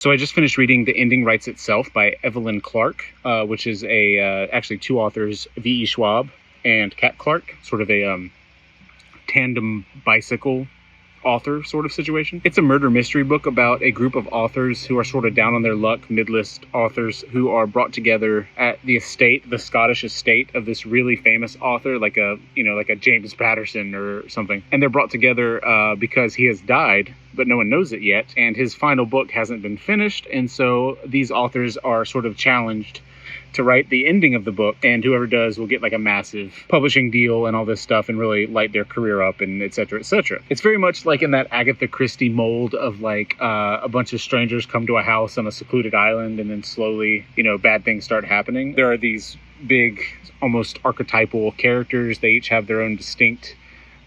So I just finished reading The Ending Writes Itself by Evelyn Clarke, which is actually two authors, V.E. Schwab and Kat Clarke, sort of a tandem bicycle author sort of situation. It's a murder mystery book about a group of authors who are sort of down on their luck, mid-list authors who are brought together at the estate, the Scottish estate of this really famous author, like a James Patterson or something. And they're brought together because he has died, but no one knows it yet, and his final book hasn't been finished, and so these authors are sort of challenged to write the ending of the book, and whoever does will get like a massive publishing deal and all this stuff and really light their career up and etc. etc. It's very much like in that Agatha Christie mold of like a bunch of strangers come to a house on a secluded island and then slowly, bad things start happening. There are these big, almost archetypal characters. They each have their own distinct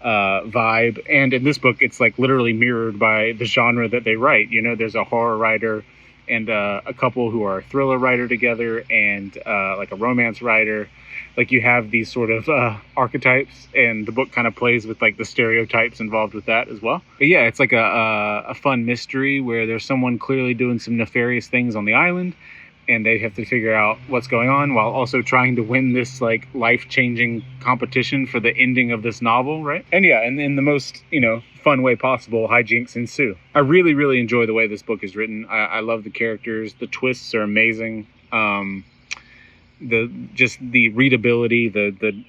vibe, and in this book it's like literally mirrored by the genre that they write. There's a horror writer and a couple who are a thriller writer together, and like a romance writer. Like you have these sort of archetypes, and the book kind of plays with like the stereotypes involved with that as well. But yeah, it's like a fun mystery where there's someone clearly doing some nefarious things on the island, and they have to figure out what's going on while also trying to win this like life-changing competition for the ending of this novel, right? And yeah, and in the most, fun way possible, hijinks ensue. I really, really enjoy the way this book is written. I love the characters. The twists are amazing. The readability, the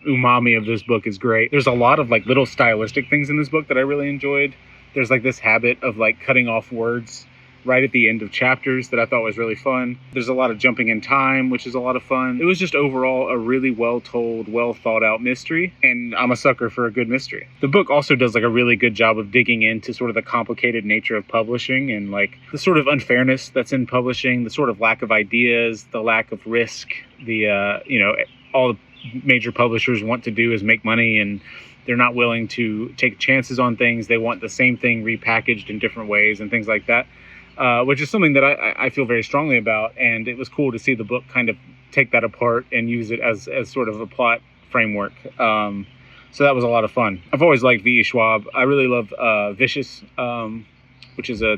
umami of this book is great. There's a lot of like little stylistic things in this book that I really enjoyed. There's like this habit of like cutting off words right at the end of chapters that I thought was really fun. There's a lot of jumping in time, which is a lot of fun. It was just overall a really well told, well thought out mystery, and I'm a sucker for a good mystery. The book also does like a really good job of digging into sort of the complicated nature of publishing and like the sort of unfairness that's in publishing, the sort of lack of ideas, the lack of risk, all the major publishers want to do is make money, and they're not willing to take chances on things. They want the same thing repackaged in different ways and things like that. Which is something that I feel very strongly about, and it was cool to see the book kind of take that apart and use it as sort of a plot framework. So that was a lot of fun. I've always liked V.E. Schwab. I really love Vicious, which is a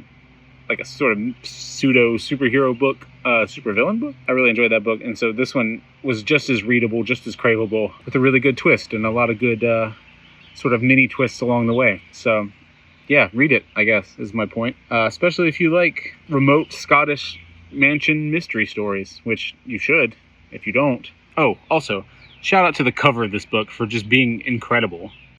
sort of pseudo superhero book, supervillain book. I really enjoyed that book, and so this one was just as readable, just as craveable, with a really good twist and a lot of good sort of mini twists along the way. So yeah, read it, I guess, is my point. Especially if you like remote Scottish mansion mystery stories, which you should, if you don't. Oh, also, shout out to the cover of this book for just being incredible.